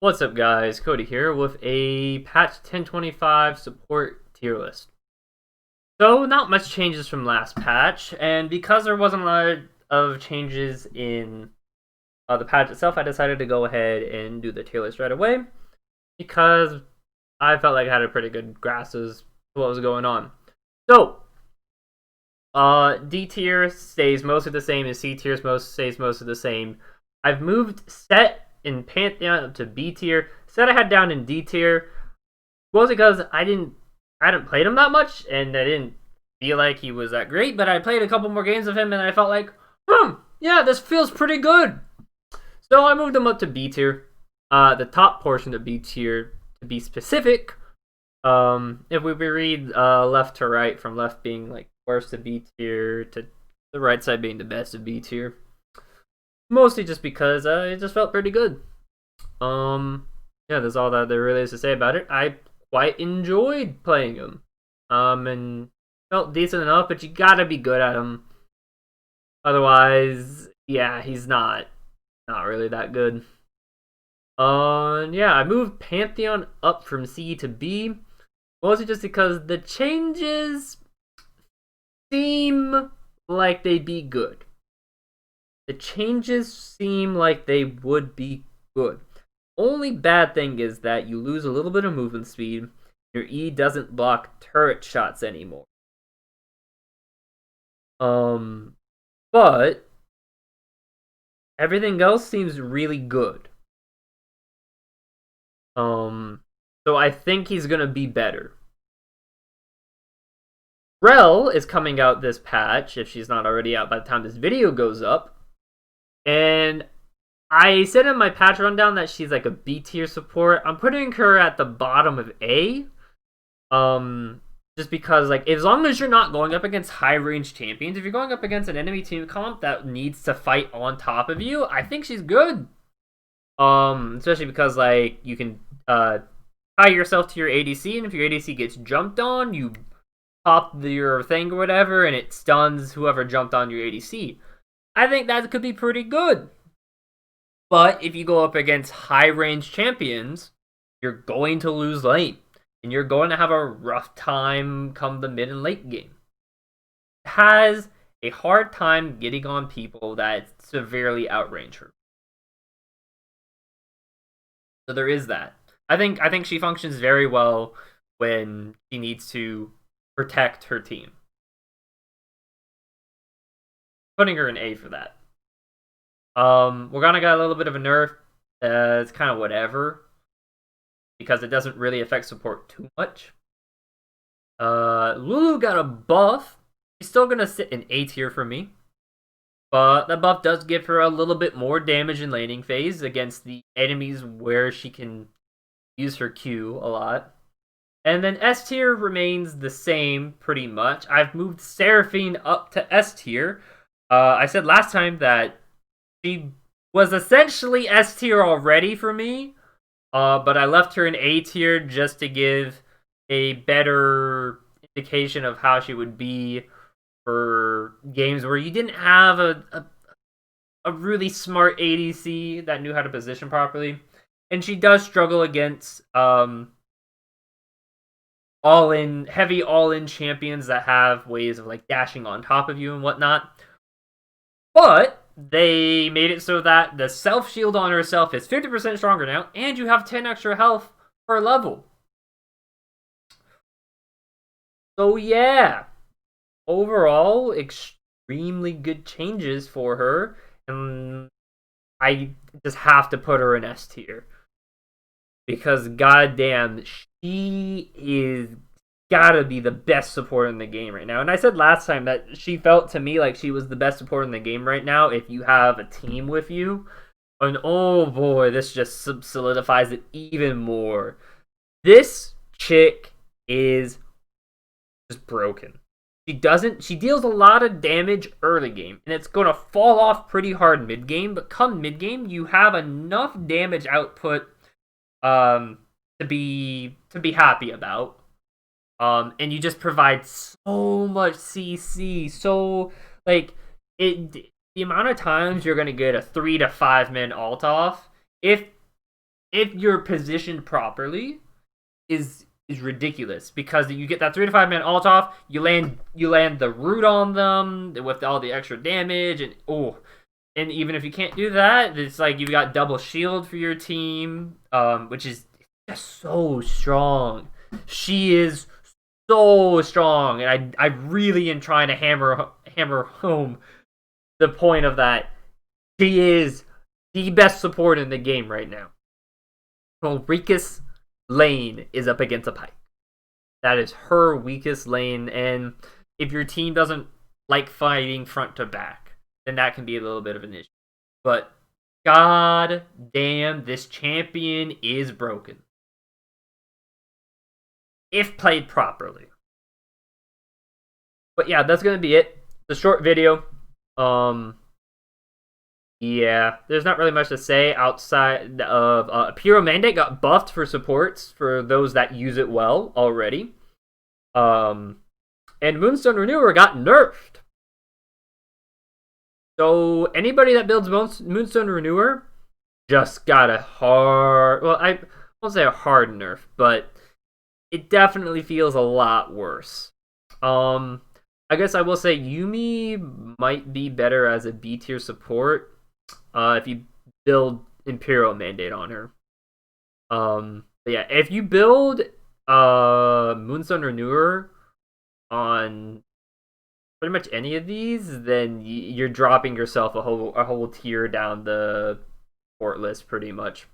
What's up guys, Cody here with a patch 1025 support tier list. So not much changes from last patch, and because there wasn't a lot of changes in the patch itself, I decided to go ahead and do the tier list right away because I felt like I had a pretty good grasp as to what was going on. So, D tier stays mostly the same, and C tier stays mostly the same. I've moved Set in Pantheon up to B tier. Set I had down in D tier, mostly because I hadn't played him that much, and I didn't feel like he was that great. But I played a couple more games of him, and I felt like, yeah, this feels pretty good. So I moved him up to B tier, the top portion of B tier to be specific. If we read left to right, from left being like worst of B tier to the right side being the best of B tier, mostly just because it just felt pretty good. Yeah, that's all that there really is to say about it. I quite enjoyed playing him, and felt decent enough, but you gotta be good at him. Otherwise, yeah, he's not really that good. Yeah, I moved Pantheon up from C to B, mostly just because the changes seem like they'd be good. The changes seem like they would be good. Only bad thing is that you lose a little bit of movement speed. Your E doesn't block turret shots anymore. But everything else seems really good. So I think he's gonna be better. Rel is coming out this patch, if she's not already out by the time this video goes up. And I said in my patch rundown that she's like a B tier support. I'm putting her at the bottom of A. Just because, like, as long as you're not going up against high range champions, if you're going up against an enemy team comp that needs to fight on top of you, I think she's good. Especially because, like, you can tie yourself to your ADC, and if your ADC gets jumped on, you pop your thing or whatever, and it stuns whoever jumped on your ADC. I think that could be pretty good. But if you go up against high range champions, you're going to lose lane. And you're going to have a rough time come the mid and late game. It has a hard time getting on people that severely outrange her. So there is that. I think she functions very well when she needs to protect her team. Putting her in A for that. We're gonna get a little bit of a nerf. It's kind of whatever, because it doesn't really affect support too much. Lulu got a buff. She's still gonna sit in A tier for me, but that buff does give her a little bit more damage in laning phase against the enemies where she can use her Q a lot. And then S tier remains the same pretty much. I've moved Seraphine up to S tier. I said last time that she was essentially S tier already for me, but I left her in A tier just to give a better indication of how she would be for games where you didn't have a really smart ADC that knew how to position properly. And she does struggle against heavy all-in champions that have ways of like dashing on top of you and whatnot. But they made it so that the self shield on herself is 50% stronger now, and you have 10 extra health per level. So yeah, overall, extremely good changes for her, and I just have to put her in S tier. Because goddamn, she is gotta be the best support in the game right now. And I said last time that she felt to me like she was the best support in the game right now if you have a team with you. And oh boy, this just solidifies it even more. This chick is just broken. She deals a lot of damage early game, and it's gonna fall off pretty hard mid game, but come mid game, you have enough damage output to be happy about. And you just provide so much CC. So like the amount of times you're gonna get a 3 to 5 min ult off, if if you're positioned properly, is ridiculous because you get that 3 to 5 man ult off, you land the root on them with all the extra damage, and even if you can't do that, it's like you've got double shield for your team, which is just so strong. She is so strong, and I really am trying to hammer home the point of that. She is the best support in the game right now. Ulrica's lane is up against a Pyke. That is her weakest lane, and if your team doesn't like fighting front to back, then that can be a little bit of an issue. But god damn, this champion is broken. If played properly. But yeah, that's gonna be it. The short video. Yeah, there's not really much to say outside of Pyro Mandate got buffed for supports for those that use it well already. And Moonstone Renewer got nerfed. So anybody that builds Moonstone Renewer just got a hard, well, I won't say a hard nerf, but it definitely feels a lot worse. I guess I will say Yuumi might be better as a B tier support if you build Imperial Mandate on her. But yeah, if you build Moonstone Renewer on pretty much any of these, then you're dropping yourself a whole tier down the support list pretty much.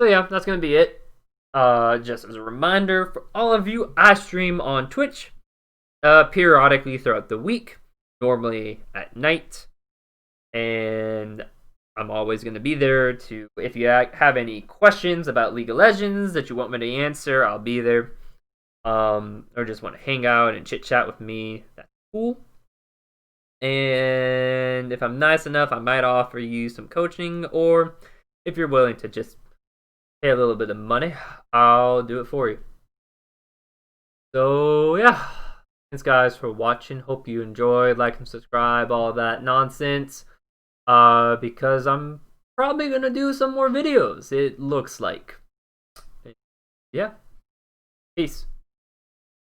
So yeah, that's gonna be it. Just as a reminder for all of you, I stream on Twitch periodically throughout the week, normally at night, and I'm always going to be there to, if you have any questions about League of Legends that you want me to answer, I'll be there. Or just want to hang out and chit chat with me, that's cool. And if I'm nice enough, I might offer you some coaching, or if you're willing to just pay a little bit of money, I'll do it for you. So yeah, thanks guys for watching. Hope you enjoyed. Like and subscribe, all that nonsense. Because I'm probably gonna do some more videos, it looks like. Yeah, peace.